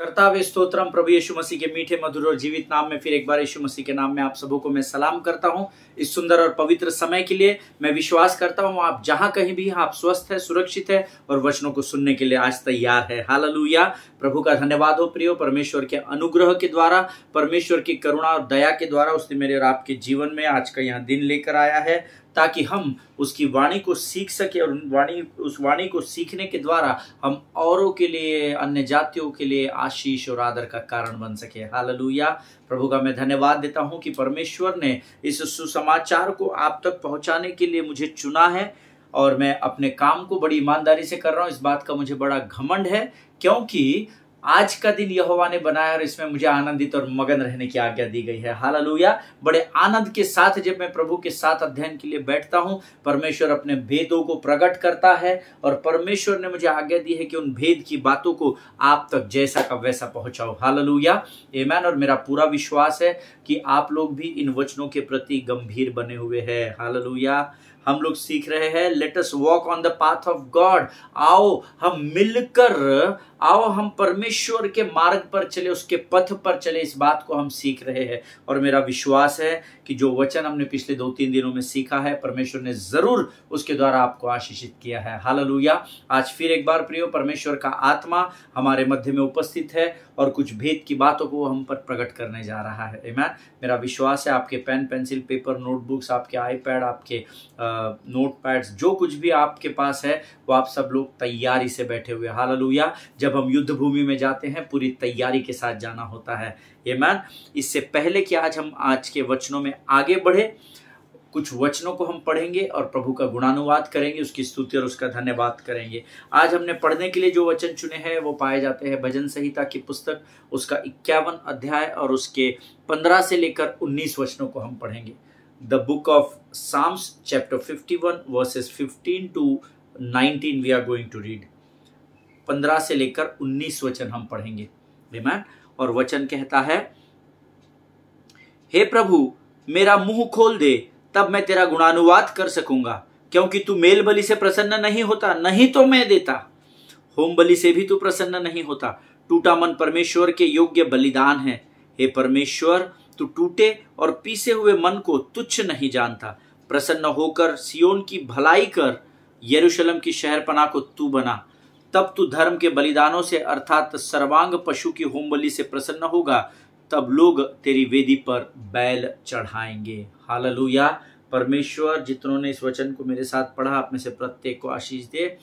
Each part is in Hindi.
कर्तावे स्तोत्रम प्रभु यीशु मसीह के मीठे मधुर और जीवित नाम में फिर एक बार यीशु मसीह के नाम में आप सबों को मैं सलाम करता हूं। इस सुंदर और पवित्र समय के लिए मैं विश्वास करता हूं आप जहां कहीं भी आप स्वस्थ है, सुरक्षित है और वचनों को सुनने के लिए आज तैयार है। हालेलुया। प्रभु का धन्यवाद हो प्रियो। परमेश्वर के अनुग्रह के द्वारा, परमेश्वर की करुणा और दया के द्वारा उसने मेरे और आपके जीवन में आज का यहाँ दिन लेकर आया है ताकि हम उसकी वाणी को सीख सके और उस वाणी को सीखने के द्वारा हम औरों के लिए, अन्य जातियों के लिए आशीष और आदर का कारण बन सके। हालेलुया। प्रभु का मैं धन्यवाद देता हूं कि परमेश्वर ने इस सुसमाचार को आप तक पहुंचाने के लिए मुझे चुना है और मैं अपने काम को बड़ी ईमानदारी से कर रहा हूं। इस बात का मुझे बड़ा घमंड है क्योंकि आज का दिन यहोवा ने बनाया और इसमें मुझे आनंदित और मगन रहने की आज्ञा दी गई है। हालेलुया। बड़े आनंद के साथ जब मैं प्रभु के साथ अध्ययन के लिए बैठता हूं, परमेश्वर अपने भेदों को प्रकट करता है और परमेश्वर ने मुझे आज्ञा दी है कि उन भेद की बातों को आप तक जैसा का वैसा पहुंचाओ। हालेलुया। आमीन। और मेरा पूरा विश्वास है कि आप लोग भी इन वचनों के प्रति गंभीर बने हुए हैं। हालेलुया। हम लोग सीख रहे हैं let us walk on the path of God. आओ हम मिलकर, आओ हम परमेश्वर के मार्ग पर चले, उसके पथ पर चले। इस बात को हम सीख रहे हैं और मेरा विश्वास है कि जो वचन हमने पिछले 2-3 दिनों में सीखा है परमेश्वर ने जरूर उसके द्वारा आपको आशीषित किया है। हालेलुया। आज फिर एक बार प्रियो, परमेश्वर का आत्मा हमारे मध्य में उपस्थित है और कुछ भेद की बातों को हम पर प्रकट करने जा रहा है। आमीन। मेरा विश्वास है आपके पेन, पेंसिल, पेपर, नोटबुक्स, आपके आईपैड, आपके नोटपैड्स, जो कुछ भी आपके पास है वो आप सब लोग तैयारी से बैठे हुए। हालेलुया। जब हम युद्ध भूमि में जाते हैं पूरी तैयारी के साथ जाना होता है। आमीन। इससे पहले कि हम आज के वचनों में आगे बढ़े, कुछ वचनों को हम पढ़ेंगे और प्रभु का गुणानुवाद करेंगे, उसकी स्तुति और उसका धन्यवाद करेंगे। आज हमने पढ़ने के लिए जो वचन चुने हैं वो पाए जाते हैं भजन संहिता की पुस्तक, उसका 51 अध्याय और उसके 15 से लेकर 19 वचनों को हम पढ़ेंगे। The book of Psalms chapter 51 verses 15 to 19 we are going to read। 15 से लेकर 19 वचन हम पढ़ेंगे। आमीन। और वचन कहता है, हे प्रभु मेरा मुंह खोल दे तब मैं तेरा गुणानुवाद कर सकूंगा, क्योंकि तू मेल बलि से प्रसन्न नहीं होता, नहीं तो मैं देता। होम बलि से भी तू प्रसन्न नहीं होता। टूटा मन परमेश्वर के योग्य बलिदान है। हे परमेश्वर तू टूटे और पीसे हुए मन को तुच्छ नहीं जानता। प्रसन्न होकर सियोन की भलाई कर, यरूशलेम की शहरपनाह को तू बना। तब तू धर्म के बलिदानों से अर्थात सर्वांग पशु की होम बलि से प्रसन्न होगा, तब लोग तेरी वेदी पर बैल चढ़ाएंगे। हालेलुया। परमेश्वर जितनों ने इस वचन को मेरे साथ पढ़ा, आप में से प्रत्येक को आशीष दे।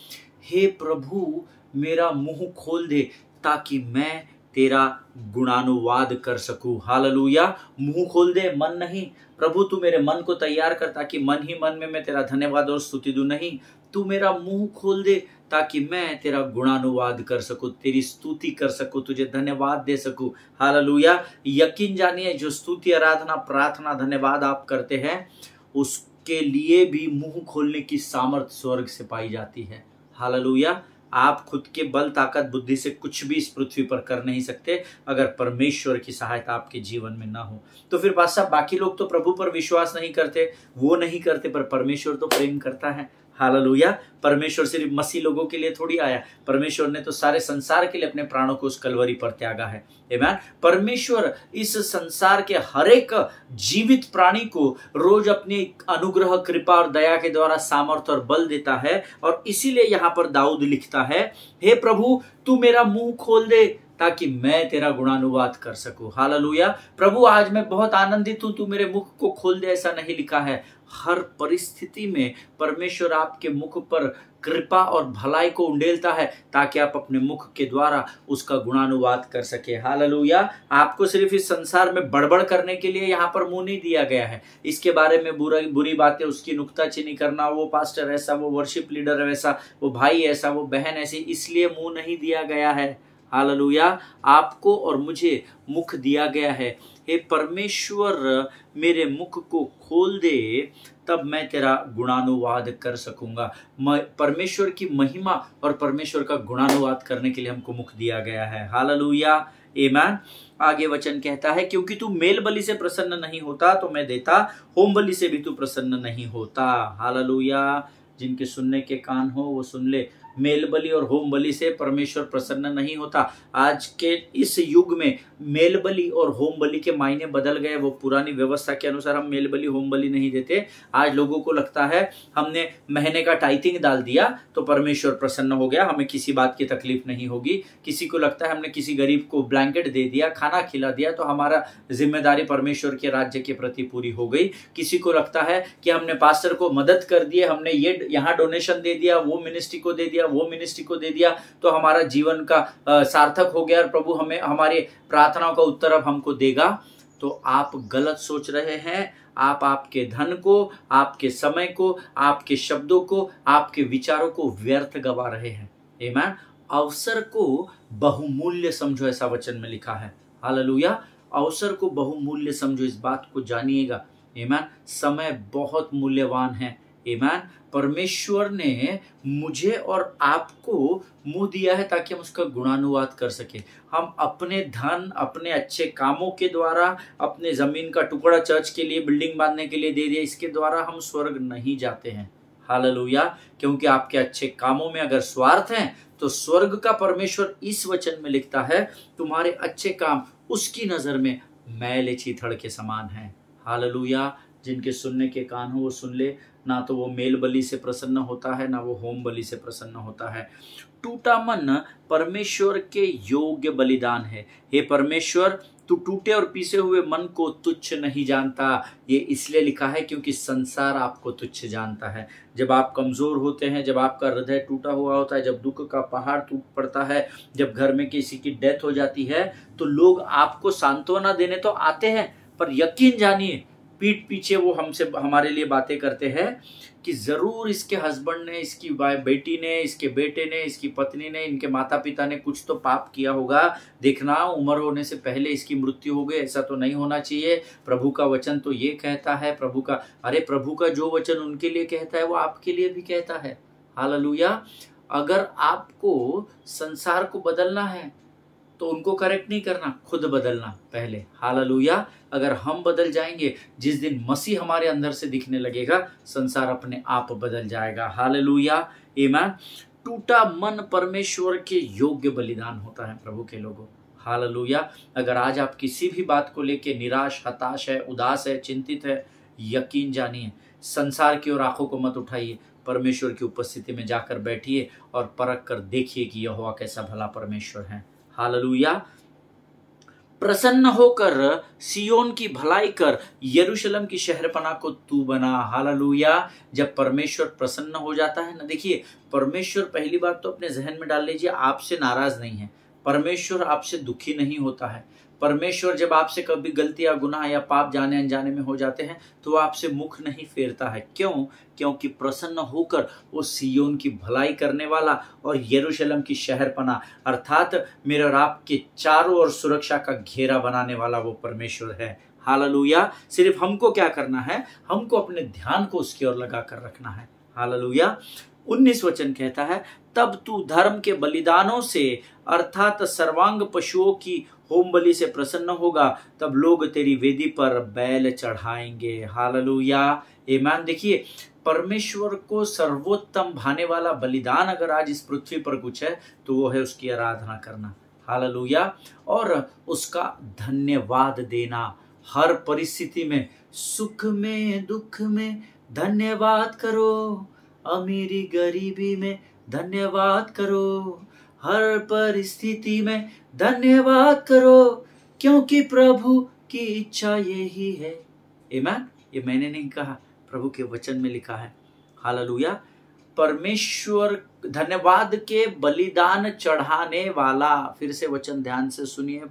हे प्रभु मेरा मुंह खोल दे ताकि मैं तेरा गुणानुवाद कर सकूं। हालेलुया। मुंह खोल दे, मन नहीं। प्रभु तू मेरे मन को तैयार कर ताकि मन ही मन में मैं तेरा धन्यवाद और स्तुति दूं। नहीं, तू मेरा मुंह खोल दे ताकि मैं तेरा गुणानुवाद कर सकूं, तेरी स्तुति कर सकूं, तुझे धन्यवाद दे सकूं। हालेलुया। यकीन जानिए जो स्तुति, आराधना, प्रार्थना, धन्यवाद आप करते हैं उसके लिए भी मुंह खोलने की सामर्थ स्वर्ग से पाई जाती है। हालेलुया। आप खुद के बल, ताकत, बुद्धि से कुछ भी इस पृथ्वी पर कर नहीं सकते अगर परमेश्वर की सहायता आपके जीवन में ना हो। तो फिर बादशाह बाकी लोग तो प्रभु पर विश्वास नहीं करते, वो नहीं करते, पर परमेश्वर तो प्रेम करता है। हालेलुया। परमेश्वर सिर्फ मसीह लोगों के लिए थोड़ी आया, परमेश्वर ने तो सारे संसार के लिए अपने प्राणों को उस कलवरी पर त्यागा है। आमीन। परमेश्वर इस संसार के हर एक जीवित प्राणी को रोज अपनी अनुग्रह, कृपा और दया के द्वारा सामर्थ और बल देता है और इसीलिए यहाँ पर दाऊद लिखता है, हे प्रभु तू मेरा मुंह खोल दे ताकि मैं तेरा गुणानुवाद कर सकूं। हालेलुया। प्रभु आज मैं बहुत आनंदित हूं, तू मेरे मुख को खोल दे, ऐसा नहीं लिखा है। हर परिस्थिति में परमेश्वर आपके मुख पर कृपा और भलाई को उंडेलता है ताकि आप अपने मुख के द्वारा उसका गुणानुवाद कर सके। हालेलुया। आपको सिर्फ इस संसार में बड़बड़ करने के लिए यहाँ पर मुंह नहीं दिया गया है, इसके बारे में बुरी बातें, उसकी नुक्ताचीनी करना, वो पास्टर ऐसा, वो वर्शिप लीडर वैसा, वो भाई ऐसा, वो बहन ऐसी, इसलिए मुंह नहीं दिया गया है। हालेलुया। आपको और मुझे मुख दिया गया है। हे परमेश्वर मेरे मुख को खोल दे तब मैं तेरा गुणानुवाद कर सकूंगा। परमेश्वर की महिमा और परमेश्वर का गुणानुवाद करने के लिए हमको मुख दिया गया है। हालेलुया। आमीन। आगे वचन कहता है, क्योंकि तू मेल बलि से प्रसन्न नहीं होता तो मैं देता, होम बलि से भी तू प्रसन्न नहीं होता। हालेलुया। जिनके सुनने के कान हो वो सुन ले। मेल बलि और होम बलि से परमेश्वर प्रसन्न नहीं होता। आज के इस युग में मेल बलि और होम बलि के मायने बदल गए। वो पुरानी व्यवस्था के अनुसार हम मेल बलि होम बलि नहीं देते। आज लोगों को लगता है हमने महीने का टाइथिंग डाल दिया तो परमेश्वर प्रसन्न हो गया, हमें किसी बात की तकलीफ नहीं होगी। किसी को लगता है हमने किसी गरीब को ब्लैंकेट दे दिया, खाना खिला दिया तो हमारा जिम्मेदारी परमेश्वर के राज्य के प्रति पूरी हो गई। किसी को लगता है कि हमने पास्टर को मदद कर दी, हमने ये यहाँ डोनेशन दे दिया, वो मिनिस्ट्री को दे दिया, वो मिनिस्ट्री को दे दिया तो हमारा जीवन का सार्थक हो गया और प्रभु हमें हमारे प्रार्थनाओं का उत्तर अब हमको देगा। तो आप गलत सोच रहे हैं। आप आपके धन को, आपके समय को, आपके शब्दों को, आपके विचारों को व्यर्थ गवा रहे हैं। आमीन। अवसर को बहुमूल्य समझो, ऐसा वचन में लिखा है। हालेलुया। अवसर को बहुमूल्य समझो, इस बात को जानिएगा। आमीन। समय बहुत मूल्यवान है। आमीन। परमेश्वर ने मुझे और आपको मुंह दिया है ताकि हम उसका गुणानुवाद कर सके। हम अपने धन, अपने अच्छे कामों के द्वारा, अपने जमीन का टुकड़ा चर्च के लिए, बिल्डिंग बांधने के लिए दे दिया, इसके द्वारा हम स्वर्ग नहीं जाते हैं। हालेलुया। क्योंकि आपके अच्छे कामों में अगर स्वार्थ है तो स्वर्ग का परमेश्वर इस वचन में लिखता है तुम्हारे अच्छे काम उसकी नजर में मैले चीथड़ के समान है। हालेलुया। जिनके सुनने के कान हो वो सुन ले। ना तो वो मेल बलि से प्रसन्न होता है, ना वो होम बलि से प्रसन्न होता है। टूटा मन परमेश्वर के योग्य बलिदान है। हे परमेश्वर, तू टूटे और पीसे हुए मन को तुच्छ नहीं जानता। ये इसलिए लिखा है क्योंकि संसार आपको तुच्छ जानता है। जब आप कमजोर होते हैं, जब आपका हृदय टूटा हुआ होता है, जब दुख का पहाड़ टूट पड़ता है, जब घर में किसी की डेथ हो जाती है, तो लोग आपको सांत्वना देने तो आते हैं, पर यकीन जानिए पीठ पीछे वो हमसे हमारे लिए बातें करते हैं कि जरूर इसके हस्बैंड ने, इसकी बेटी ने, इसके बेटे ने, इसकी पत्नी ने, इनके माता पिता ने कुछ तो पाप किया होगा। देखना उम्र होने से पहले इसकी मृत्यु हो गई, ऐसा तो नहीं होना चाहिए। प्रभु का वचन तो ये कहता है। प्रभु का जो वचन उनके लिए कहता है वो आपके लिए भी कहता है। हालेलुया। अगर आपको संसार को बदलना है तो उनको करेक्ट नहीं करना, खुद बदलना पहले। हालेलुया। अगर हम बदल जाएंगे, जिस दिन मसीह हमारे अंदर से दिखने लगेगा, संसार अपने आप बदल जाएगा। हालेलुया। आमीन। टूटा मन परमेश्वर के योग्य बलिदान होता है प्रभु के लोगों। हालेलुया। अगर आज आप किसी भी बात को लेके निराश, हताश है, उदास है, चिंतित है, यकीन जानिए संसार की ओर आंखों को मत उठाइए, परमेश्वर की उपस्थिति में जाकर बैठिए और परख कर देखिए कि यहोवा कैसा भला परमेश्वर है। हालेलुया। प्रसन्न होकर सियोन की भलाई कर, यरूशलेम की शहरपना को तू बना। हालेलुया। जब परमेश्वर प्रसन्न हो जाता है ना, देखिए परमेश्वर, पहली बात तो अपने जहन में डाल लीजिए, आपसे नाराज नहीं है। परमेश्वर आपसे दुखी नहीं होता है। परमेश्वर जब आपसे कभी गलती या गुनाह या पाप जाने अनजाने में हो जाते हैं तो आपसे मुख नहीं फेरता है। क्यों? क्योंकि प्रसन्न होकर वो सियोन की भलाई करने वाला और यरूशलेम की शहरपना अर्थात मेरे और आपके चारों ओर सुरक्षा का घेरा बनाने वाला वो परमेश्वर है। हालेलुया। सिर्फ हमको क्या करना है? हमको अपने ध्यान को उसकी ओर लगा कर रखना है। हालेलुया। 19 वचन कहता है, तब तू धर्म के बलिदानों से अर्थात सर्वांग पशुओं की होम बलि से प्रसन्न होगा, तब लोग तेरी वेदी पर बैल चढ़ाएंगे। हालेलुया। आमीन। देखिए परमेश्वर को सर्वोत्तम भाने वाला बलिदान अगर आज इस पृथ्वी पर कुछ है तो वो है उसकी आराधना करना। हालेलुया। और उसका धन्यवाद देना हर परिस्थिति में, सुख में दुख में धन्यवाद करो, अमीरी गरीबी में धन्यवाद करो, हर परिस्थिति में धन्यवाद करो, क्योंकि प्रभु की इच्छा यही है। आमीन। ये मैंने नहीं कहा, प्रभु के वचन में लिखा है। हालेलुया। परमेश्वर धन्यवाद के बलिदान चढ़ाने वाला, फिर से वचन ध्यान से सुनिए,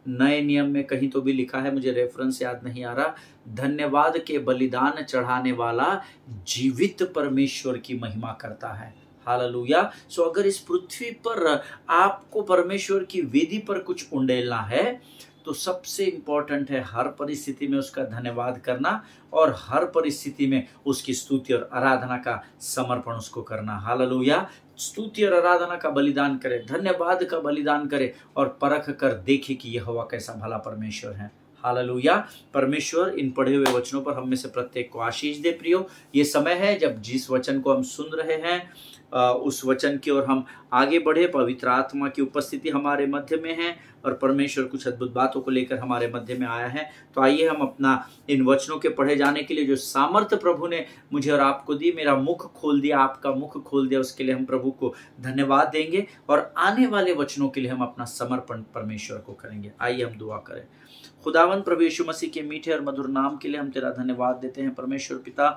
नए नियम में कहीं तो भी लिखा है, मुझे रेफरेंस याद नहीं आ रहा। धन्यवाद के बलिदान चढ़ाने वाला जीवित परमेश्वर की महिमा करता है। हालेलुया। सो अगर इस पृथ्वी पर आपको परमेश्वर की वेदी पर कुछ उंडेलना है तो सबसे इंपॉर्टेंट है हर परिस्थिति में उसका धन्यवाद करना और हर परिस्थिति में उसकी स्तुति और आराधना का समर्पण उसको करना। हालेलुया। स्तुति और आराधना का बलिदान करे, धन्यवाद का बलिदान करे और परख कर देखे कि यहोवा कैसा भला परमेश्वर है। हालेलुया। परमेश्वर इन पढ़े हुए वचनों पर हम में से प्रत्येक को आशीष दे। प्रियो, ये समय है जब जिस वचन को हम सुन रहे हैं उस वचन की ओर हम आगे बढ़े। पवित्र आत्मा की उपस्थिति हमारे मध्य में है और परमेश्वर कुछ अद्भुत बातों को लेकर हमारे मध्य में आया है। तो आइए हम अपना इन वचनों के पढ़े जाने के लिए जो सामर्थ्य प्रभु ने मुझे और आपको दी, मेरा मुख खोल दिया, आपका मुख खोल दिया, उसके लिए हम प्रभु को धन्यवाद देंगे और आने वाले वचनों के लिए हम अपना समर्पण परमेश्वर को करेंगे। आइए हम दुआ करें। खुदावंद प्रभु यीशु मसीह के मीठे और मधुर नाम के लिए हम तेरा धन्यवाद देते हैं। परमेश्वर पिता,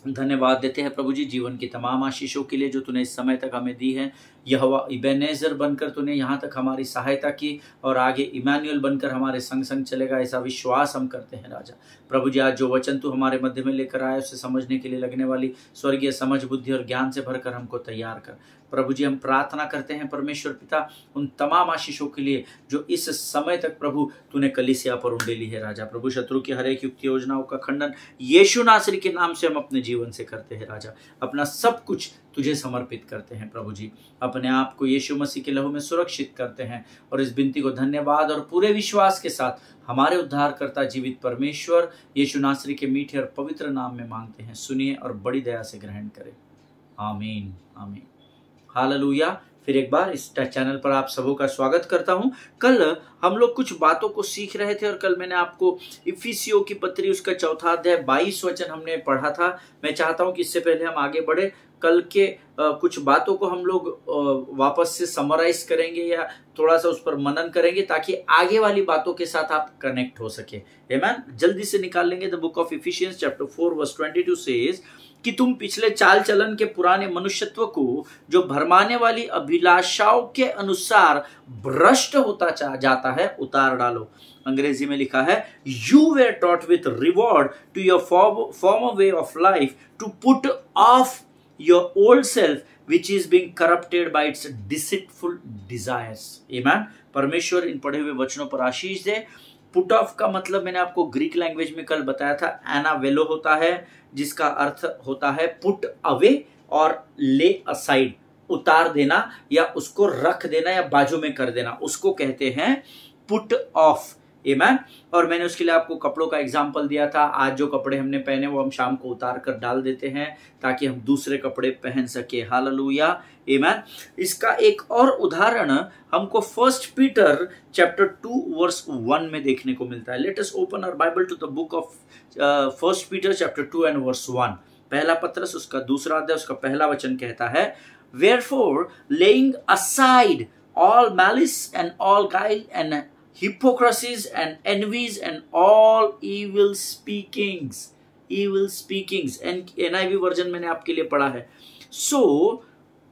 धन्यवाद देते हैं प्रभु जी जीवन की तमाम आशीषों के लिए जो तूने इस समय तक हमें दी है। यहोवा इबेनेजर बनकर तूने यहाँ तक हमारी सहायता की और आगे इमैनुएल बनकर हमारे संग संग चलेगा, ऐसा विश्वास हम करते हैं। राजा प्रभु जी, आज जो वचन तू हमारे मध्य में लेकर आया उसे समझने के लिए लगने वाली स्वर्गीय समझ, बुद्धि और ज्ञान से भरकर हमको तैयार कर। प्रभु जी, हम प्रार्थना करते हैं परमेश्वर पिता उन तमाम आशीषों के लिए जो इस समय तक प्रभु तूने कलीसिया पर उंडेली है। राजा प्रभु, शत्रु की हर एक युक्त योजनाओं का खंडन यीशु नासरी के नाम से हम अपने जीवन से करते हैं। राजा, अपना सब कुछ तुझे समर्पित करते हैं। प्रभु जी, अपने आप को यीशु मसीह के लहू में सुरक्षित करते हैं और इस विनती को धन्यवाद और पूरे विश्वास के साथ हमारे उद्धारकर्ता जीवित परमेश्वर यीशु नासरी के मीठे और पवित्र नाम में मांगते हैं। सुनिए और बड़ी दया से ग्रहण करें। आमीन, आमीन, हालेलुया। फिर एक बार इस चैनल पर आप सबों का स्वागत करता हूं। कल हम लोग कुछ बातों को सीख रहे थे और कल मैंने आपको इफिसियों की पत्री उसका 4 अध्याय 22 वचन हमने पढ़ा था। मैं चाहता हूं कि इससे पहले हम आगे बढ़े, कल के कुछ बातों को हम लोग वापस से समराइज करेंगे या थोड़ा सा उस पर मनन करेंगे ताकि आगे वाली बातों के साथ आप कनेक्ट हो सके। आमीन। जल्दी से निकाल लेंगे। The book of Ephesians chapter 4 verse 22 says कि तुम पिछले चाल चलन के पुराने मनुष्यत्व को जो भरमाने वाली अभिलाषाओं के अनुसार भ्रष्ट होता जाता है उतार डालो। अंग्रेजी में लिखा है, you were taught with regard to your former way of life to put off your old self which is being corrupted by its deceitful desires. Amen. परमेश्वर इन पढ़े हुए वचनों पर आशीष दे। पुट ऑफ का मतलब मैंने आपको ग्रीक लैंग्वेज में कल बताया था, एनावेलो होता है जिसका अर्थ होता है पुट अवे और ले असाइड, उतार देना या उसको रख देना या बाजू में कर देना, उसको कहते हैं पुट ऑफ। आमीन। और मैंने उसके लिए आपको कपड़ों का एग्जाम्पल दिया था। आज जो कपड़े हमने पहने वो हम शाम को उतार कर डाल देते हैं ताकि हम दूसरे कपड़े पहन सके। हालेलुया, आमीन। इसका एक और उदाहरण हमको 1 पीटर चैप्टर 2 वर्स 1 में देखने को मिलता है। Let us open our Bible to the book of 1 Peter chapter 2 and verse 1। पहला पत्रस उसका 2 अध्याय उसका पहला वचन कहता है, wherefore laying aside all malice and all guile and hypocrisies and envies and all evil speakings and NIV version मैंने आपके लिए पढ़ा है। So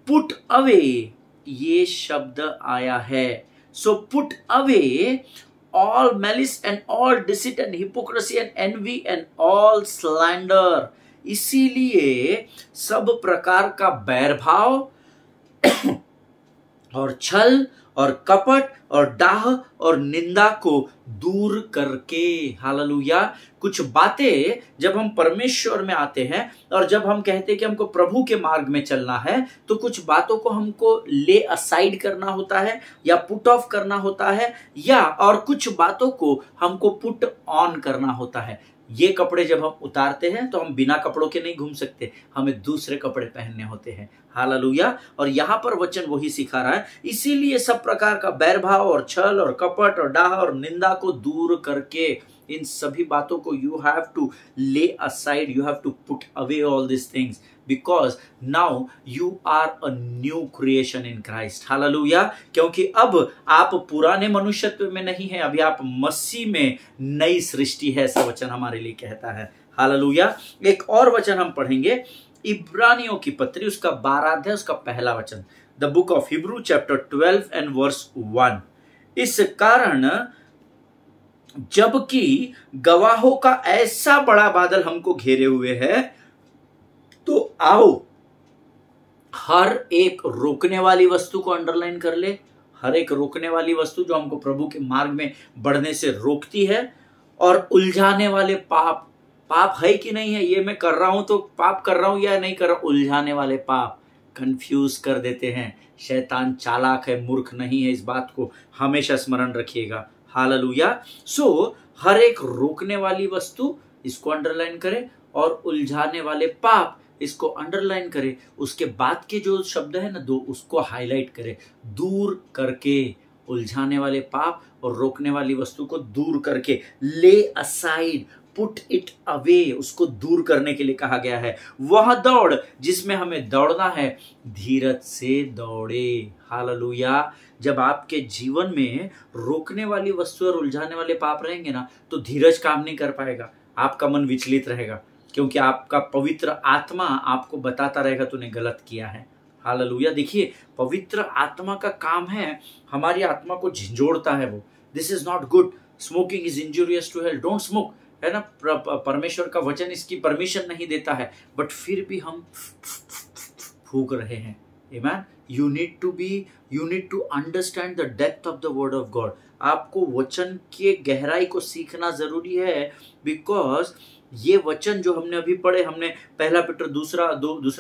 put away, ये शब्द आया है। So put away all malice and all deceit and hypocrisy and envy and all slander। इसीलिए सब प्रकार का बैरभाव और छल और कपट और डाह और निंदा को दूर करके। हालेलुया। कुछ बातें जब हम परमेश्वर में आते हैं और जब हम कहते हैं कि हमको प्रभु के मार्ग में चलना है तो कुछ बातों को हमको ले असाइड करना होता है या पुट ऑफ करना होता है, या और कुछ बातों को हमको पुट ऑन करना होता है। ये कपड़े जब हम उतारते हैं तो हम बिना कपड़ों के नहीं घूम सकते, हमें दूसरे कपड़े पहनने होते हैं। हालेलुया। और यहाँ पर वचन वही सिखा रहा है, इसीलिए सब प्रकार का बैरभाव और छल और कपट और डाह और निंदा को दूर करके, इन सभी बातों को you have to lay aside, you have to put away all this things because now you are a new creation in Christ। Hallelujah. क्योंकि अब आप पुराने मनुष्यत्व में नहीं है, अभी आप मसीह में नई सृष्टि है, ऐसा वचन हमारे लिए कहता है। हालेलुया। एक और वचन हम पढ़ेंगे, इब्रानियों की पत्री उसका 12 अध्याय उसका पहला वचन। The book of Hebrews chapter 12 and verse 1। इस कारण जबकि गवाहों का ऐसा बड़ा बादल हमको घेरे हुए है, तो आओ हर एक रोकने वाली वस्तु को अंडरलाइन कर ले, हर एक रोकने वाली वस्तु जो हमको प्रभु के मार्ग में बढ़ने से रोकती है, और उलझाने वाले पाप, पाप है कि नहीं है, ये मैं कर रहा हूं तो पाप कर रहा हूं या नहीं कर रहा हूं, उलझाने वाले पाप कंफ्यूज कर देते हैं। शैतान चालाक है, मूर्ख नहीं है, इस बात को हमेशा स्मरण रखिएगा। हालेलुया। सो हर एक रोकने वाली वस्तु, इसको अंडरलाइन करें, और उलझाने वाले पाप इसको अंडरलाइन करे, उसके बाद के जो शब्द है ना दो, उसको हाईलाइट करे। दूर करके, उलझाने वाले पाप और रोकने वाली वस्तु को दूर करके, ले असाइड, पुट इट अवे, उसको दूर करने के लिए कहा गया है। वह दौड़ जिसमें हमें दौड़ना है, धीरज से दौड़े। हालेलुया। जब आपके जीवन में रोकने वाली वस्तु और उलझाने वाले पाप रहेंगे ना, तो धीरज काम नहीं कर पाएगा, आपका मन विचलित रहेगा, क्योंकि आपका पवित्र आत्मा आपको बताता रहेगा तूने गलत किया है। हालेलुया। देखिए, पवित्र आत्मा का काम है हमारी आत्मा को झंझोड़ता है वो। This is not good, smoking is injurious to health, don't smoke, है ना। परमेश्वर का वचन इसकी परमिशन नहीं देता है, बट फिर भी हम फूंक रहे हैं। आमीन। You need to understand the depth of the word of God. आपको वचन के गहराई को सीखना जरूरी है, बिकॉज ये वचन जो हमने अभी पढ़े, हमने पहला पीटर दूसरा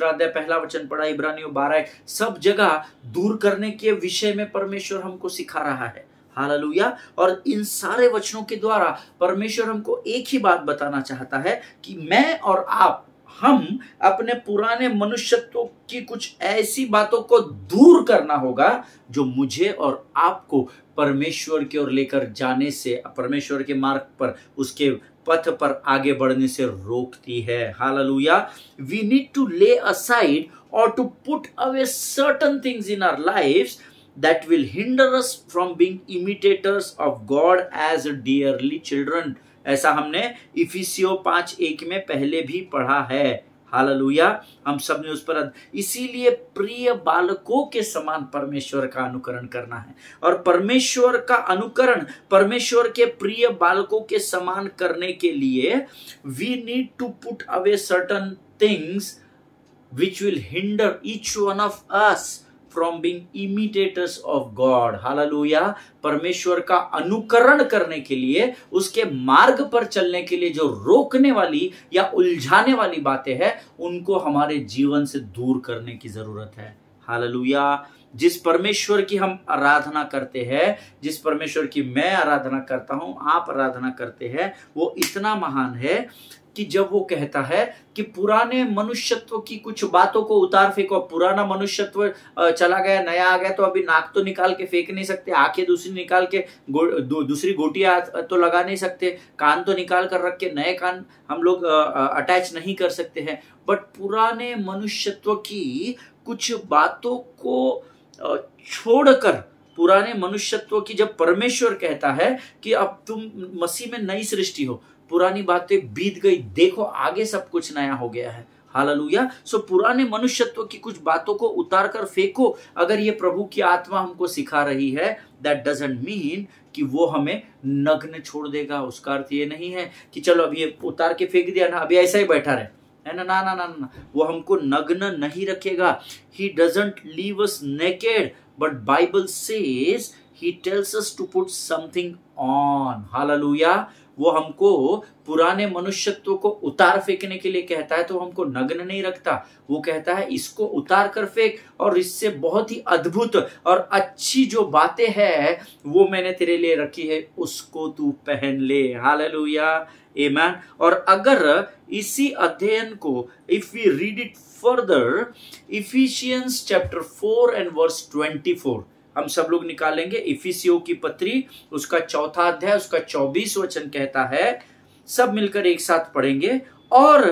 अध्याय पहला वचन पढ़ा, इब्रानियों 12, सब जगह दूर करने के विषय में परमेश्वर हमको सिखा रहा है। हालेलुया। और इन सारे वचनों के द्वारा परमेश्वर हमको एक ही बात बताना चाहता है कि मैं और आप, हम अपने पुराने मनुष्यत्व की कुछ ऐसी बातों को दूर करना होगा जो मुझे और आपको परमेश्वर की ओर लेकर जाने से, परमेश्वर के मार्ग पर, उसके पथ पर आगे बढ़ने से रोकती है। Hallelujah. We need to lay aside और to put away certain things in our lives that will hinder us from being imitators of God as dearly children. ऐसा हमने इफिसियों 5:1 में पहले भी पढ़ा है। हालेलुया। हम सब ने उस पर, इसीलिए प्रिय बालकों के समान परमेश्वर का अनुकरण करना है, और परमेश्वर का अनुकरण परमेश्वर के प्रिय बालकों के समान करने के लिए we need to put away certain things which will hinder each one of us from being imitators of God. Hallelujah. परमेश्वर का अनुकरण करने के लिए, उसके मार्ग पर चलने के लिए जो रोकने वाली या उलझाने वाली बातें हैं, उनको हमारे जीवन से दूर करने की जरूरत है। हालेलुया। जिस परमेश्वर की हम आराधना करते हैं, जिस परमेश्वर की मैं आराधना करता हूं, आप आराधना करते हैं, वो इतना महान है कि जब वो कहता है कि पुराने मनुष्यत्व की कुछ बातों को उतार फेंको। पुराना मनुष्यत्व चला गया, नया आ गया, तो अभी नाक तो निकाल के फेंक नहीं सकते, आंखें दूसरी निकाल के दूसरी गोटियां तो लगा नहीं सकते, कान तो निकाल कर रख के नए कान हम लोग अटैच नहीं कर सकते हैं। बट पुराने मनुष्यत्व की कुछ बातों को छोड़कर, पुराने मनुष्यत्व की, जब परमेश्वर कहता है कि अब तुम मसीह में नई सृष्टि हो, पुरानी बातें बीत गई, देखो आगे सब कुछ नया हो गया है। हालेलुया। सो पुराने मनुष्यत्व की कुछ बातों को उतार कर फेंको। अगर ये प्रभु की आत्मा हमको सिखा रही है, दैट डजंट मीन कि वो हमें नग्न छोड़ देगा। उसका अर्थ ये नहीं है कि चलो अभी ये उतार के फेंक दिया ना, अभी ऐसा ही बैठा रहे, है ना। ना ना ना ना, वो हमको नग्न नहीं रखेगा। He doesn't leave us naked, but Bible says he tells us to put something on. Hallelujah. वो हमको पुराने मनुष्यत्व को उतार फेंकने के लिए कहता है, तो हमको नग्न नहीं रखता। वो कहता है इसको उतार कर फेंक, और इससे बहुत ही अद्भुत और अच्छी जो बातें हैं वो मैंने तेरे लिए रखी है, उसको तू पहन ले। हालेलुया। आमीन। और अगर इसी अध्ययन को, if we read it further, Ephesians chapter 4 and verse 24 हम सब लोग निकालेंगे। इफिसियों की पत्री, उसका 4 अध्याय, उसका 24 वचन कहता है, सब मिलकर एक साथ पढ़ेंगे, और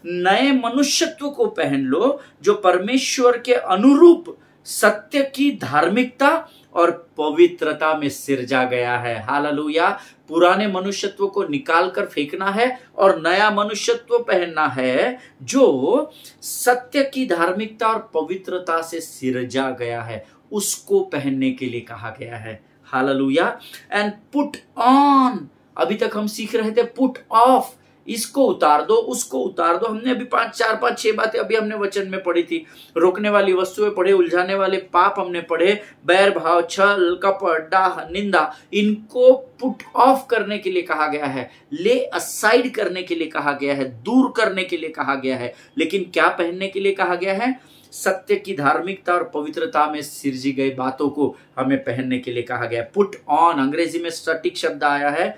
नए मनुष्यत्व को पहन लो जो परमेश्वर के अनुरूप सत्य की धार्मिकता और पवित्रता में सिरजा गया है। हालेलुया। पुराने मनुष्यत्व को निकाल कर फेंकना है और नया मनुष्यत्व पहनना है जो सत्य की धार्मिकता और पवित्रता से सिरजा गया है, उसको पहनने के लिए कहा गया है। हालेलुया। एंड पुट ऑन, अभी तक हम सीख रहे थे पुट ऑफ, इसको उतार दो, उसको उतार दो। हमने अभी 4, 5, 6 बातें अभी हमने वचन में पढ़ी थी। रोकने वाली वस्तुएं पढ़े, उलझाने वाले पाप हमने पढ़े, बैर भाव, छल, कपट, डाह, निंदा, इनको पुट ऑफ करने के लिए कहा गया है, ले असाइड करने के लिए कहा गया है, दूर करने के लिए कहा गया है। लेकिन क्या पहनने के लिए कहा गया है? सत्य की धार्मिकता और पवित्रता में सिरजी गई बातों को हमें पहनने के लिए कहा गया। पुट ऑन, अंग्रेजी में सटीक शब्द आया है,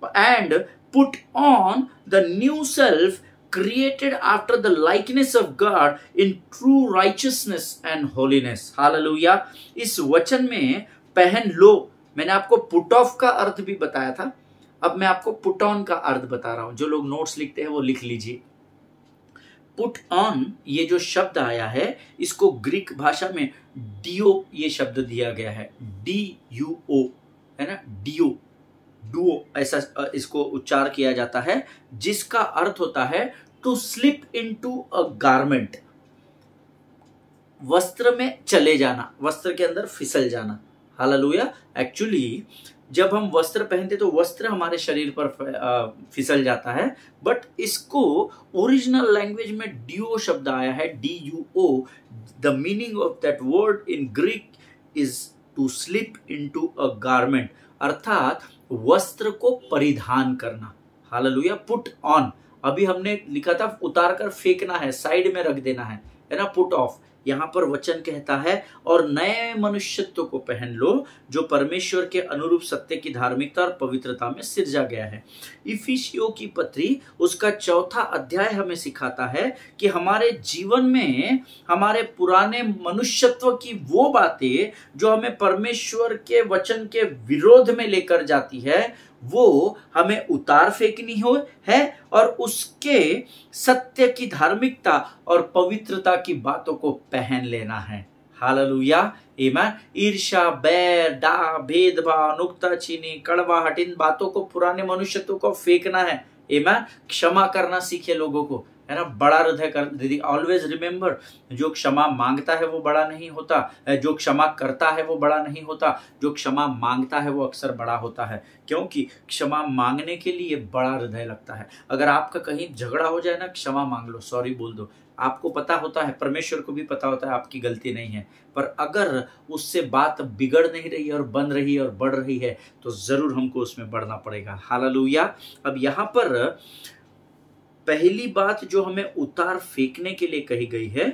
and put on the new self created after the likeness of God in true righteousness and holiness. Hallelujah. इस वचन में पहन लो, मैंने आपको पुट ऑफ का अर्थ भी बताया था, अब मैं आपको पुट ऑन का अर्थ बता रहा हूं। जो लोग नोट्स लिखते हैं वो लिख लीजिए। पुट ऑन, ये जो शब्द आया है इसको ग्रीक भाषा में डियो ये शब्द दिया गया है, DUO है ना, डियो, डुओ ऐसा इसको उच्चार किया जाता है, जिसका अर्थ होता है to slip into a garment, वस्त्र में चले जाना, वस्त्र के अंदर फिसल जाना। हालेलुया। एक्चुअली जब हम वस्त्र पहनते तो वस्त्र हमारे शरीर पर फिसल जाता है, बट इसको ओरिजिनल लैंग्वेज में डियो शब्द आया है, DUO। The meaning of that word in Greek is to slip into a garment, अर्थात वस्त्र को परिधान करना। हालेलुया। पुट ऑन, अभी हमने लिखा था उतार कर फेंकना है, साइड में रख देना है ना, पुट ऑफ। यहां पर वचन कहता है और नए मनुष्यत्व को पहन लो जो परमेश्वर के अनुरूप सत्य की धार्मिकता और पवित्रता में सिरजा गया है। इफिसियों की पत्री उसका 4था अध्याय हमें सिखाता है कि हमारे जीवन में हमारे पुराने मनुष्यत्व की वो बातें जो हमें परमेश्वर के वचन के विरोध में लेकर जाती है, वो हमें उतार फेंकनी हो है और उसके सत्य की धार्मिकता और पवित्रता की बातों को पहन लेना है। हालेलुया। आमीन। ईर्ष्या, बैर, डाह, भेदभाव, नुक्ताचीनी, कड़वाहट, इन बातों को, पुराने मनुष्यत्व को फेंकना है। आमीन। क्षमा करना सीखे लोगों को, है ना, बड़ा हृदय कर दीदी। ऑलवेज रिमेंबर, जो क्षमा मांगता है वो बड़ा नहीं होता, जो क्षमा करता है वो बड़ा नहीं होता, जो क्षमा मांगता है वो अक्सर बड़ा होता है, क्योंकि क्षमा मांगने के लिए बड़ा हृदय लगता है। अगर आपका कहीं झगड़ा हो जाए ना, क्षमा मांग लो, सॉरी बोल दो। आपको पता होता है, परमेश्वर को भी पता होता है आपकी गलती नहीं है, पर अगर उससे बात बिगड़ नहीं रही और बन रही है और बढ़ रही है तो जरूर हमको उसमें बढ़ना पड़ेगा। हालेलुया। अब यहाँ पर पहली बात जो हमें उतार फेंकने के लिए कही गई है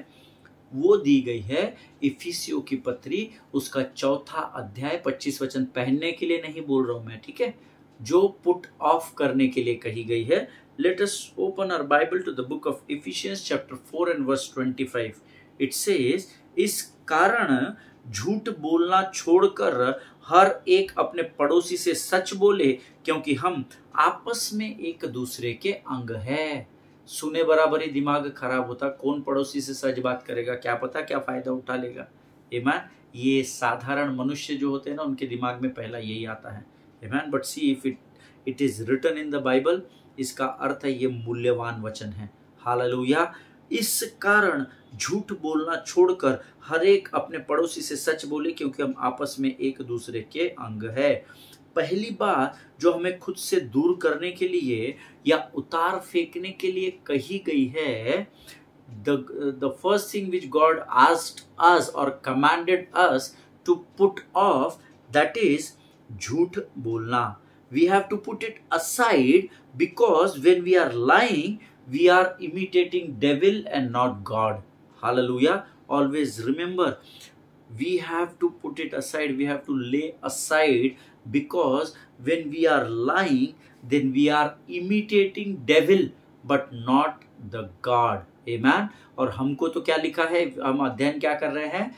वो दी गई है इफिसियों की पत्री उसका 4था अध्याय 25 वचन। पहनने के लिए नहीं बोल रहा हूं मैं, ठीक है, जो पुट ऑफ करने के लिए कही गई है। Let us open our Bible to the book of Ephesians chapter 4 and verse 25। It says, इस कारण झूठ बोलना छोड़कर हर एक अपने पड़ोसी से सच बोले, क्योंकि हम आपस में एक दूसरे के अंग है। सुने बराबर ही दिमाग खराब होता, कौन पड़ोसी से सच बात करेगा, क्या पता क्या फायदा उठा लेगा। आमीन। ये साधारण मनुष्य जो होते हैं ना, उनके दिमाग में पहला यही आता है। आमीन। But see if it is written in the Bible, इसका अर्थ है ये मूल्यवान वचन है। हालेलुया। इस कारण झूठ बोलना छोड़कर हर एक अपने पड़ोसी से सच बोले, क्योंकि हम आपस में एक दूसरे के अंग है। पहली बात जो हमें खुद से दूर करने के लिए या उतार फेंकने के लिए कही गई है, the first thing which God asked us or commanded us to put off, that is झूठ बोलना। We have to put it aside, because when we are lying, we are imitating devil and not God. Hallelujah. Always remember, we have to put it aside, we have to lay aside, because when we are lying, then we are imitating devil but not the God. Amen. और हमको तो क्या लिखा है, हम अध्ययन क्या कर रहे हैं,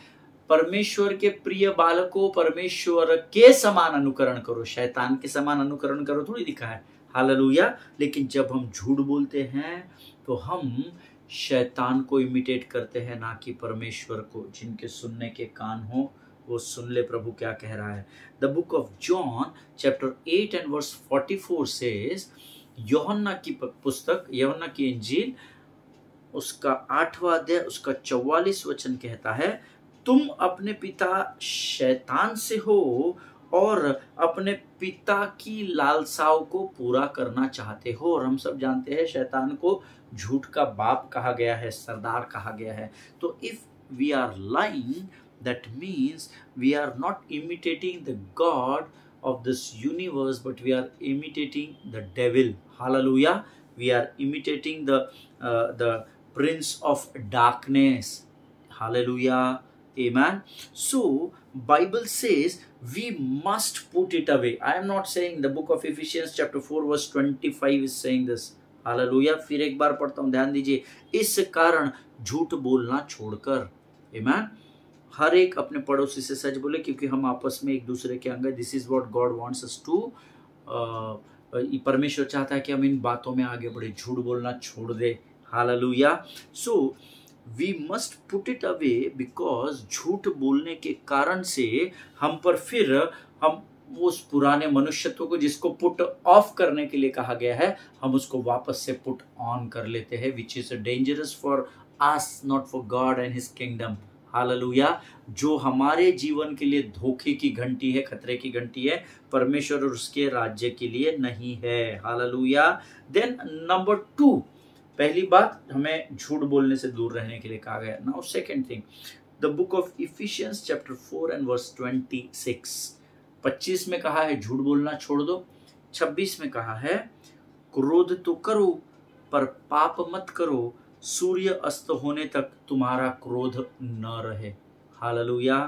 परमेश्वर के प्रिय बालकों परमेश्वर के समान अनुकरण करो, शैतान के समान अनुकरण करो थोड़ी लिखा है। हालेलुया। लेकिन जब हम झूठ बोलते हैं तो हम शैतान को इमिटेट करते हैं, ना कि परमेश्वर को। जिनके सुनने के कान हो वो सुन ले प्रभु क्या कह रहा है। The book of John chapter 8 and verse 44 says, यूहन्ना की पुस्तक, यूहन्ना की इंजील उसका 8वां अध्याय उसका 44 वचन कहता है, तुम अपने पिता शैतान से हो और अपने पिता की लालसाओं को पूरा करना चाहते हो। और हम सब जानते हैं शैतान को झूठ का बाप कहा गया है, सरदार कहा गया है। तो if we are lying, that means we are not imitating the God of this universe, but we are imitating the devil. Hallelujah. We are imitating the prince of darkness. Hallelujah. Amen. So Bible says we must put it away. I am not saying, the book of Ephesians chapter 4 verse 25 is saying this. Hallelujah. फिर एक बार पढ़ता हूं, ध्यान दीजिए, इस कारण झूठ बोलना छोड़कर, आमीन, हर एक अपने पड़ोसी से सच बोले क्योंकि हम आपस में एक दूसरे के अंग। This is what God wants us to, परमेश्वर चाहता है कि हम इन बातों में आगे बढ़े, झूठ बोलना छोड़ दे। Hallelujah. So we must put it away, because झूठ बोलने के कारण से हम पर फिर हम उस पुराने मनुष्यत्व को जिसको पुट ऑफ करने के लिए कहा गया है, हम उसको वापस से पुट ऑन कर लेते हैं, which is dangerous for us, not for God and his kingdom. Hallelujah. जो हमारे जीवन के लिए धोखे की घंटी है, खतरे की घंटी है, परमेश्वर और उसके राज्य के लिए नहीं है। हालेलुया। देन नंबर 2, पहली बात, हमें झूठ बोलने से दूर रहने के लिए कहा गया। Now second thing, the book of Ephesians chapter 4 and verse 26, 25 में कहा है झूठ बोलना छोड़ दो, 26 में कहा है क्रोध तो करो पर पाप मत करो, सूर्य अस्त होने तक तुम्हारा क्रोध न रहे। हालेलुया।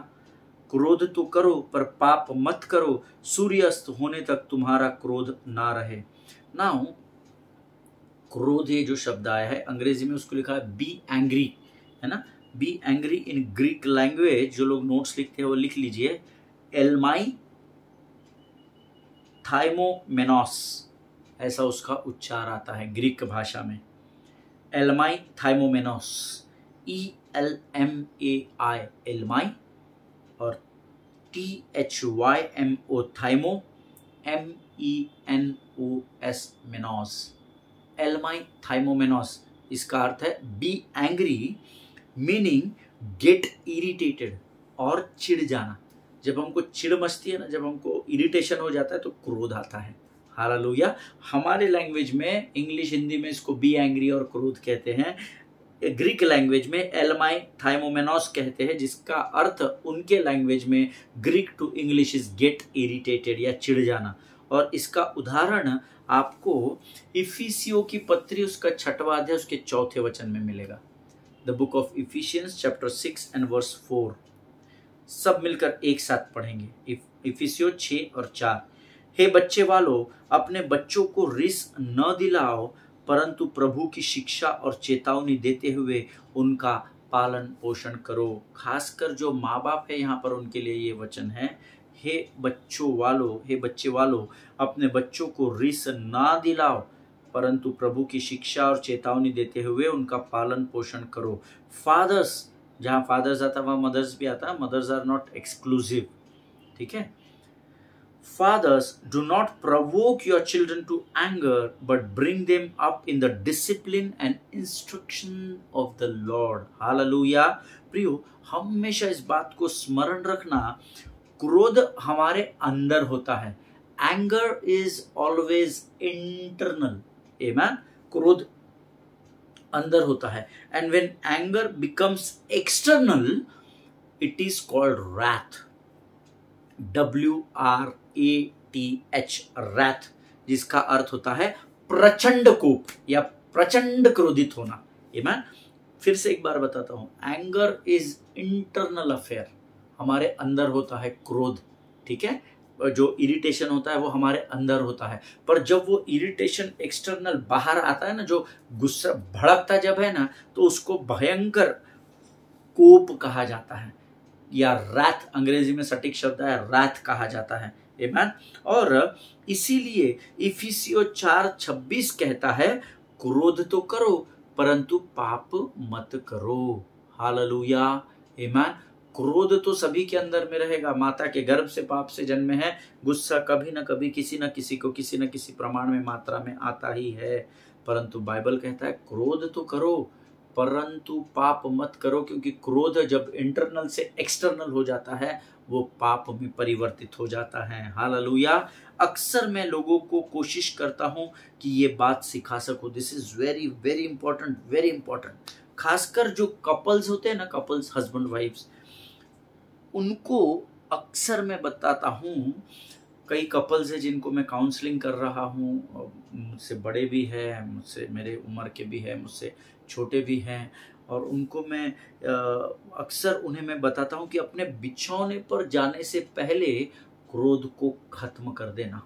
क्रोध तो करो पर पाप मत करो, सूर्य अस्त होने तक तुम्हारा क्रोध ना रहे। नाउ क्रोध, ये जो शब्द आया है अंग्रेजी में उसको लिखा है बी एंग्री, है ना। Be angry in Greek language, जो लोग नोट्स लिखते हैं वो लिख लीजिए, एलमाई थाइमोमेनोस, ऐसा उसका उच्चार आता है ग्रीक भाषा में, एलमाई थाइमोमेनोस, ELMAI एलमाई, और THYMO थाइमो, MENOS मेनोस, एलमाई थाइमोमेनोस। इसका अर्थ है be angry, meaning get irritated, और चिढ़ जाना। जब हमको चिढ़ मचती है ना, जब हमको इरिटेशन हो जाता है तो क्रोध आता है। हालेलुया। हमारे लैंग्वेज में, इंग्लिश हिंदी में इसको बी एंग्री और क्रोध कहते हैं, ग्रीक लैंग्वेज में एलमाई थाइमोमेनोस कहते हैं, जिसका अर्थ उनके लैंग्वेज में Greek to English is get irritated या चिढ़ जाना। और इसका उदाहरण आपको इफिसियों की पत्री उसका 6वां अध्याय उसके 4थे वचन में मिलेगा। The book of Ephesians chapter 6 and verse 4, सब मिलकर एक साथ पढ़ेंगे, इफिसियों 6 और 4। हे बच्चे वालों, अपने बच्चों को रिस न दिलाओ, परंतु प्रभु की शिक्षा और चेतावनी देते हुए उनका पालन पोषण करो। खासकर जो माँ बाप है यहाँ पर, उनके लिए ये वचन है, हे बच्चे वालों, अपने बच्चों को रिस ना दिलाओ, परंतु प्रभु की शिक्षा और चेतावनी देते हुए उनका पालन पोषण करो। फादर्स, जहाँ फादर्स आता है वहाँ मदर्स भी आता है, मदर्स आर नॉट एक्सक्लूसिव, ठीक है। Fathers, do not provoke your children to anger, but bring them up in the discipline and instruction of the Lord. Hallelujah. प्रियो, हमेशा इस बात को स्मरण रखना, क्रोध हमारे अंदर होता है। Anger is always internal. Amen. क्रोध अंदर होता है। And when anger becomes external, it is called wrath. WRATH, wrath, जिसका अर्थ होता है प्रचंड कोप या प्रचंड क्रोधित होना। आमीन। फिर से एक बार बताता हूं, एंगर इज इंटरनल अफेयर, हमारे अंदर होता है क्रोध, ठीक है। जो इरिटेशन होता है वो हमारे अंदर होता है, पर जब वो इरिटेशन एक्सटर्नल बाहर आता है ना, जो गुस्सा भड़कता जब है ना, तो उसको भयंकर कोप कहा जाता है, या रैथ, अंग्रेजी में सटीक शब्द है रैथ कहा जाता है। आमीन। और इसीलिए इफिसियों 4:26 कहता है, क्रोध तो करो परंतु पाप मत करो। हालेलुया। आमीन। क्रोध तो सभी के अंदर में रहेगा, माता के गर्भ से पाप से जन्मे है, गुस्सा कभी न कभी किसी न किसी को किसी न किसी प्रमाण में मात्रा में आता ही है, परंतु बाइबल कहता है क्रोध तो करो परंतु पाप मत करो, क्योंकि क्रोध जब इंटरनल से एक्सटर्नल हो जाता है वो पाप में परिवर्तित हो जाता है। हालेलुया। अक्सर मैं लोगों को कोशिश करता हूं कि ये बात सिखा सकूं, this is very very important, very important. खासकर जो कपल्स होते हैं ना, कपल्स, हस्बैंड वाइफ्स, उनको अक्सर मैं बताता हूं, कई कपल्स हैं जिनको मैं काउंसलिंग कर रहा हूं, मुझसे बड़े भी हैं, मुझसे मेरे उम्र के भी हैं, मुझसे छोटे भी हैं, और उनको मैं अक्सर उन्हें मैं बताता हूं कि अपने बिछौने पर जाने से पहले क्रोध को खत्म कर देना।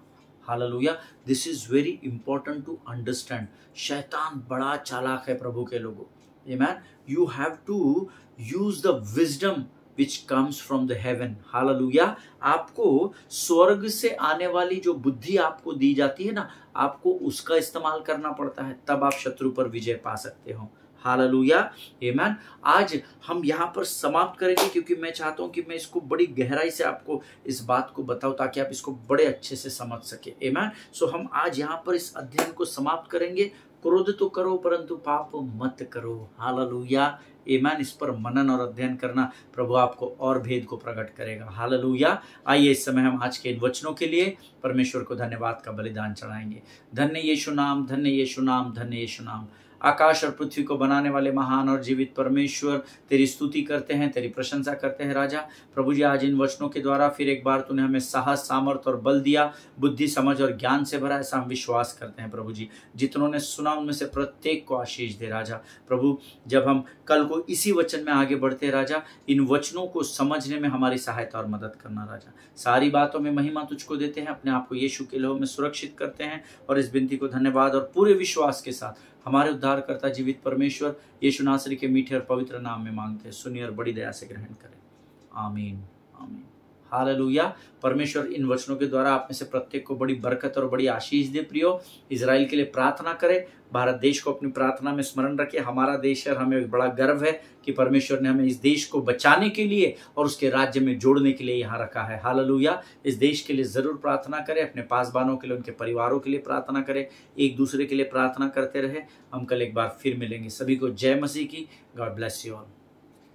Hallelujah. This is very important to understand. शैतान बड़ा चालाक है प्रभु के लोगों। Amen. You have to use the wisdom which comes from the heaven। Hallelujah. आपको स्वर्ग से आने वाली जो बुद्धि आपको दी जाती है ना, आपको उसका इस्तेमाल करना पड़ता है, तब आप शत्रु पर विजय पा सकते हो। हालेलुया। आमेन। आज हम यहाँ पर समाप्त करेंगे, क्योंकि मैं चाहता हूँ कि मैं इसको बड़ी गहराई से आपको इस बात को बताऊं, ताकि आप इसको बड़े अच्छे से समझ सके। आमेन। सो हम आज यहाँ पर इस अध्ययन को समाप्त करेंगे। क्रोध तो करो परंतु पाप मत करो। हालेलुया। आमेन। इस पर मनन और अध्ययन करना प्रभु आपको और भेद को प्रकट करेगा। हालेलुया। आइए इस समय हम आज के इन वचनों के लिए परमेश्वर को धन्यवाद का बलिदान चढ़ाएंगे। धन्य यीशु नाम, धन्य यीशु नाम, धन्य यीशु नाम। आकाश और पृथ्वी को बनाने वाले महान और जीवित परमेश्वर, तेरी स्तुति करते हैं, तेरी प्रशंसा करते हैं राजा। प्रभु जी, आज इन वचनों के द्वारा फिर एक बार तूने हमें साहस, सामर्थ और बल दिया, बुद्धि, समझ और ज्ञान से भरा, ऐसा हम विश्वास करते हैं। प्रभु जी, जितनों ने सुना उनमें से प्रत्येक को आशीष दे राजा। प्रभु, जब हम कल को इसी वचन में आगे बढ़ते राजा, इन वचनों को समझने में हमारी सहायता और मदद करना राजा। सारी बातों में महिमा तुझको देते हैं, अपने आप को यीशु के लहू में सुरक्षित करते हैं, और इस विनती को धन्यवाद और पूरे विश्वास के साथ हमारे उद्धारकर्ता जीवित परमेश्वर यीशु नासरी के मीठे और पवित्र नाम में मांगते हैं। सुनिए और बड़ी दया से ग्रहण करें। आमीन, आमीन। हालेलुया। परमेश्वर इन वचनों के द्वारा आप में से प्रत्येक को बड़ी बरकत और बड़ी आशीष दे। प्रियो, इजराइल के लिए प्रार्थना करें, भारत देश को अपनी प्रार्थना में स्मरण रखें। हमारा देश है, हमें बड़ा गर्व है कि परमेश्वर ने हमें इस देश को बचाने के लिए और उसके राज्य में जोड़ने के लिए यहाँ रखा है। हालेलुया। इस देश के लिए जरूर प्रार्थना करें, अपने पासबानों के लिए, उनके परिवारों के लिए प्रार्थना करें, एक दूसरे के लिए प्रार्थना करते रहे। हम कल एक बार फिर मिलेंगे। सभी को जय मसीह की। God bless you all.